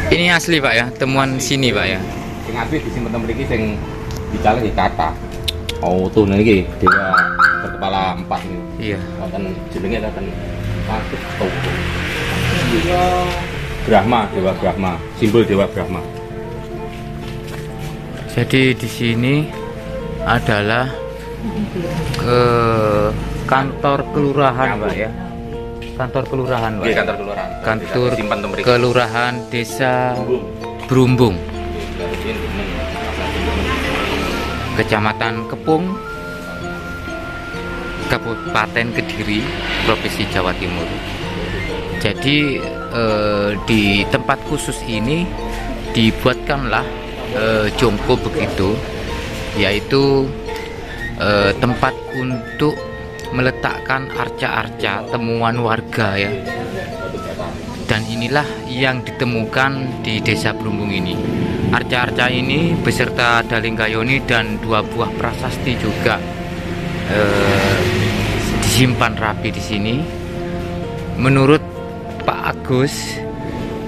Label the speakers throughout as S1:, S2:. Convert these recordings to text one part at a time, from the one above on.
S1: Ini asli Pak ya, temuan sini Pak ya.
S2: Sing asli disimpen mriki sing dicalih di kata. Oh, tuh niki dewa berkepala 4 ini.
S1: Iya.
S2: Wonten jenenge wonten Patut Togo. Dewa Brahma, simbol Dewa Brahma.
S1: Jadi di sini adalah ke kantor kelurahan Pak ya. Kantor kelurahan Pak.
S2: Nggih, kantor kelurahan.
S1: Kantor
S2: Disimpen mriki.
S1: kelurahan Desa Brumbung, Kecamatan Kepung, Kabupaten Kediri, Provinsi Jawa Timur. Jadi di tempat khusus ini dibuatkanlah jongko begitu, yaitu tempat untuk meletakkan arca-arca temuan warga ya. Dan inilah yang ditemukan di Desa Brumbung ini. Arca-arca ini beserta Dalinggayoni dan 2 buah prasasti juga disimpan rapi di sini. Menurut Pak Agus,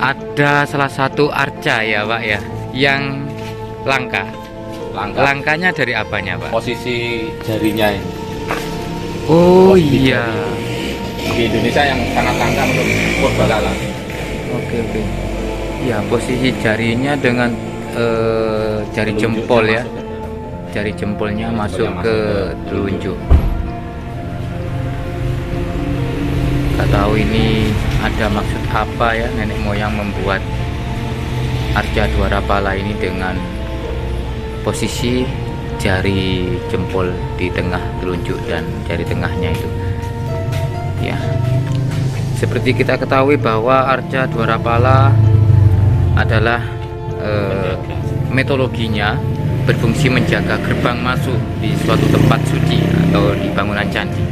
S1: ada salah satu arca ya Pak ya yang langka. Langkanya dari apanya Pak?
S2: Posisi jarinya ini.
S1: Oh
S2: Posisi
S1: iya.
S2: jari. Di Indonesia yang sangat langka untuk Purbakala.
S1: Oke. Ya, posisi jarinya dengan jari jempol ya. Jari jempolnya masuk ke telunjuk. Gak tahu ini ada maksud apa ya nenek moyang membuat arca Dwarapala ini dengan posisi jari jempol di tengah telunjuk dan jari tengahnya itu. Ya. Seperti kita ketahui bahwa arca Dwarapala adalah mitologinya berfungsi menjaga gerbang masuk di suatu tempat suci atau di bangunan candi.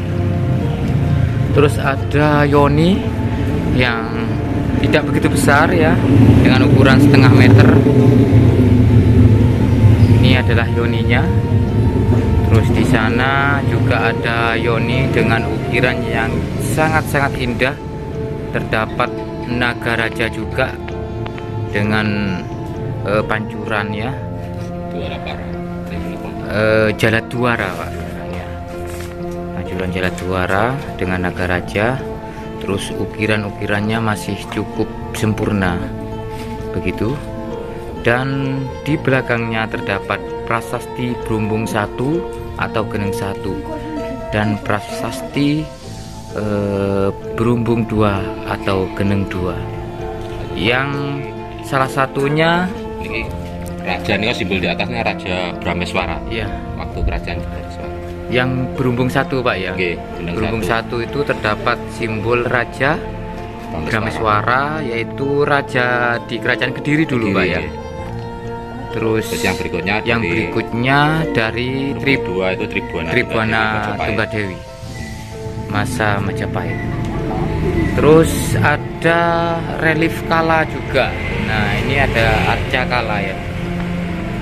S1: Terus ada yoni yang tidak begitu besar ya, dengan ukuran setengah meter. Ini adalah yoninya. Terus di sana juga ada yoni dengan ukiran yang sangat-sangat indah. Terdapat naga raja juga dengan pancuran ya. Jaladwara Pak ya. Pancuran Jaladwara dengan naga raja. Terus ukiran-ukirannya masih cukup sempurna begitu. Dan di belakangnya terdapat prasasti Brumbung 1 atau Geneng 1 dan prasasti Brumbung 2 atau Geneng 2 yang salah satunya
S2: Ini raja ini simbol di atasnya Raja Brameswara.
S1: ya,
S2: Waktu kerajaan Brameswara.
S1: yang Brumbung 1 Pak ya.
S2: Oke, Geneng
S1: Brumbung 1 itu terdapat simbol Raja Brameswara, yaitu raja di kerajaan Kediri dulu Pak ya. Terus
S2: yang berikutnya
S1: dari
S2: Tribua itu
S1: Tribhuwana Tunggadewi masa Majapahit. Terus ada relief Kala juga. Nah, ini ada arca Kala ya.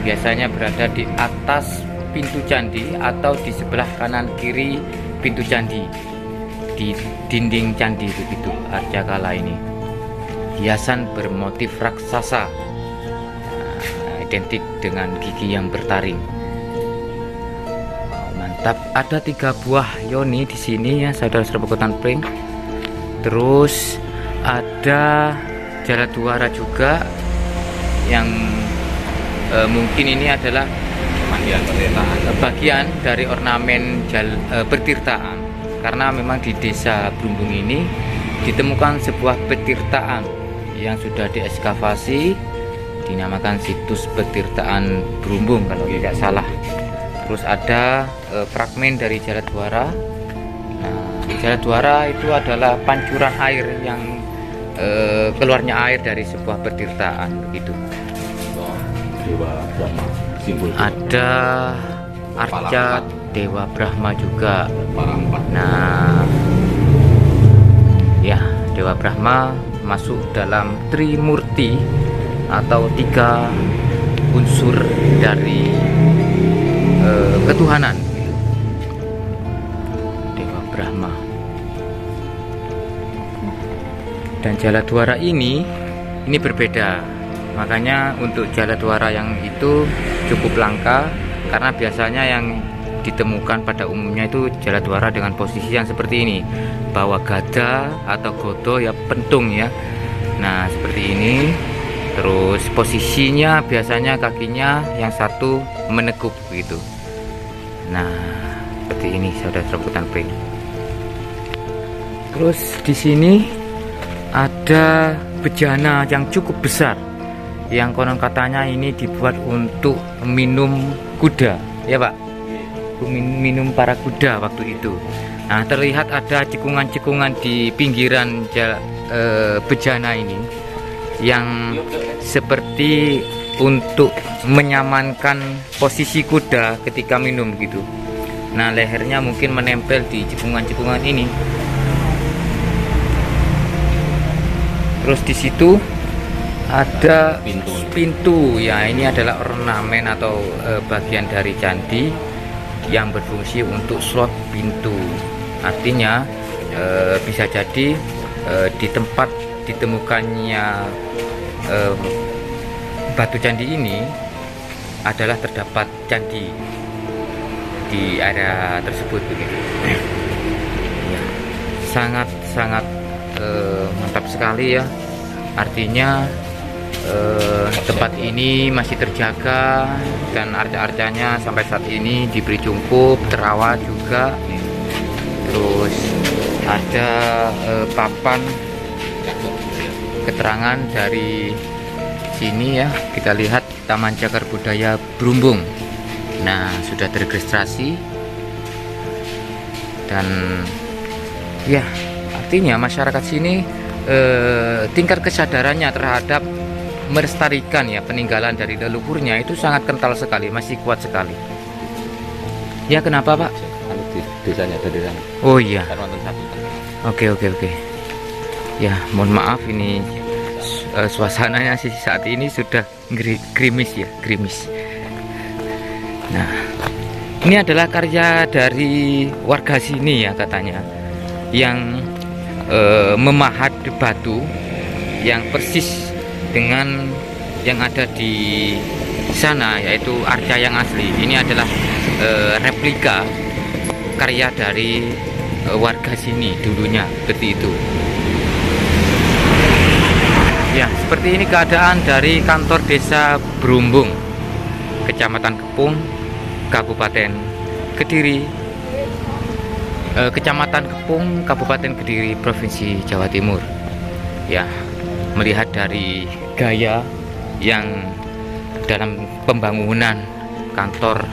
S1: Biasanya berada di atas pintu candi atau di sebelah kanan kiri pintu candi, di dinding candi begitu arca Kala ini. Hiasan bermotif raksasa, identik dengan gigi yang bertaring. Mantap. Ada 3 buah yoni di sini ya, saudara-saudara Pekotan Pring. Terus ada Jaladwara juga yang mungkin ini adalah bagian dari ornamen petirtaan, karena memang di Desa Brumbung ini ditemukan sebuah petirtaan yang sudah diekskavasi, dinamakan situs petirtaan Brumbung kalau tidak salah. Terus ada fragmen dari Jaladwara. Nah, Jaladwara itu adalah pancuran air yang keluarnya air dari sebuah petirtaan begitu.
S2: Dewa Brahma, simbol
S1: Ada arca Dewa Brahma juga.
S2: para 4.
S1: Nah, ya, Dewa Brahma masuk dalam Trimurti atau 3 unsur dari ketuhanan. Dewa Brahma. Dan Jaladwara ini berbeda Makanya untuk jaladwara yang itu cukup langka, karena biasanya yang ditemukan pada umumnya itu jaladwara dengan posisi yang seperti ini, bawa gada atau godo ya, pentung ya. Nah seperti ini. Terus posisinya biasanya kakinya yang satu menekuk begitu. Nah seperti ini saudara hutan pring. Terus di sini ada bejana yang cukup besar, yang konon katanya ini dibuat untuk minum kuda ya Pak, minum para kuda waktu itu. Nah terlihat ada cekungan-cekungan di pinggiran bejana ini yang seperti untuk menyamankan posisi kuda ketika minum gitu. Nah lehernya mungkin menempel di cekungan-cekungan ini. Terus di situ ada pintu ya, ini adalah ornamen atau bagian dari candi yang berfungsi untuk slot pintu. Artinya bisa jadi di tempat ditemukannya batu candi ini adalah terdapat candi di area tersebut begitu. Ya, sangat mantap sekali ya. Artinya tempat ini masih terjaga dan arca-arcanya sampai saat ini diberi cukup, terawat juga. Terus ada papan keterangan dari sini ya, kita lihat Taman Cagar Budaya Brumbung. Nah sudah teregistrasi dan ya artinya masyarakat sini tingkat kesadarannya terhadap melestarikan ya peninggalan dari leluhurnya itu sangat kental sekali, masih kuat sekali. Ya kenapa Pak?
S2: Desanya dari sana.
S1: Oh iya. Oke. Ya mohon maaf ini suasananya sih saat ini sudah gerimis ya, gerimis. Nah ini adalah karya dari warga sini ya katanya, yang memahat batu yang persis dengan yang ada di sana, yaitu arca yang asli. Ini adalah replika karya dari warga sini dulunya seperti itu. Ya seperti ini keadaan dari kantor desa Brumbung, Kecamatan Kepung, Kabupaten Kediri, Kecamatan Kepung, Kabupaten Kediri, Provinsi Jawa Timur. Ya, melihat dari gaya yang dalam pembangunan kantor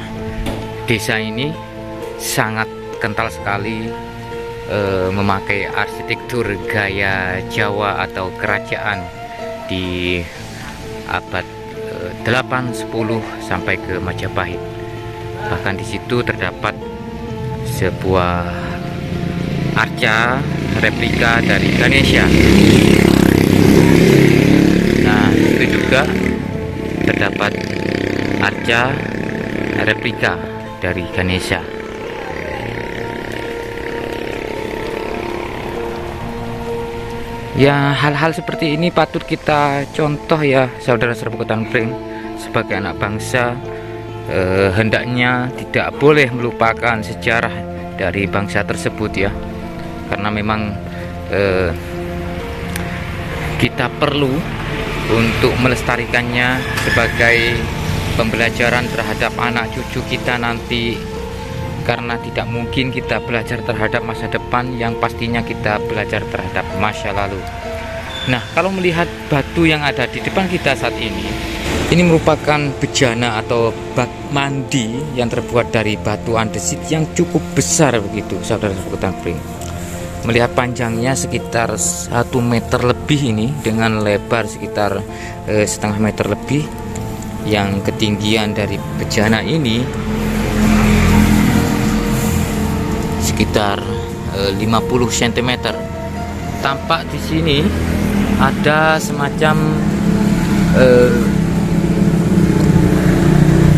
S1: desa ini sangat kental sekali, memakai arsitektur gaya Jawa atau kerajaan di abad 8, 10 sampai ke Majapahit. Bahkan di situ terdapat sebuah arca replika dari Ganesha. Nah, itu juga terdapat arca replika dari Ganesha. Ya hal-hal seperti ini patut kita contoh ya saudara-saudara hutan pring. Sebagai anak bangsa hendaknya tidak boleh melupakan sejarah dari bangsa tersebut ya, karena memang kita perlu untuk melestarikannya sebagai pembelajaran terhadap anak cucu kita nanti, karena tidak mungkin kita belajar terhadap masa depan yang pastinya kita belajar terhadap masa lalu. Nah kalau melihat batu yang ada di depan kita saat ini merupakan bejana atau bak mandi yang terbuat dari batu andesit yang cukup besar begitu saudara hutan pring. Melihat panjangnya sekitar 1 meter lebih ini dengan lebar sekitar setengah meter lebih, yang ketinggian dari bejana ini sekitar 50 cm. Tampak di sini ada semacam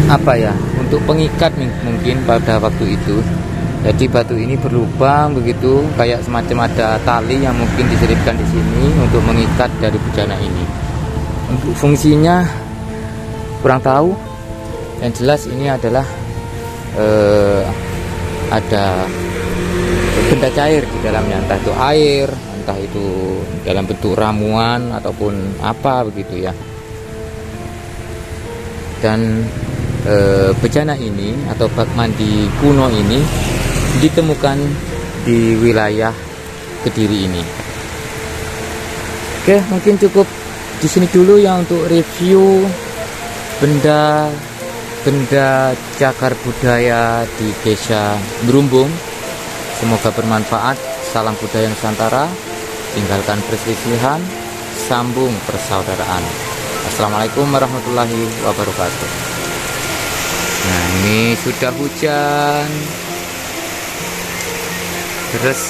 S1: apa ya, untuk pengikat mungkin pada waktu itu. Jadi batu ini berlubang begitu, kayak semacam ada tali yang mungkin diselipkan di sini untuk mengikat dari bejana ini. Untuk fungsinya kurang tahu. Yang jelas ini adalah ada benda cair di dalamnya, entah itu air, entah itu dalam bentuk ramuan ataupun apa begitu ya. Dan bejana ini atau bak mandi kuno ini ditemukan di wilayah Kediri ini. Oke, mungkin cukup di sini dulu ya untuk review benda cagar budaya di Desa Brumbung. Semoga bermanfaat. Salam budaya Nusantara, tinggalkan perselisihan, sambung persaudaraan. Assalamualaikum warahmatullahi wabarakatuh. Nah, ini sudah hujan terus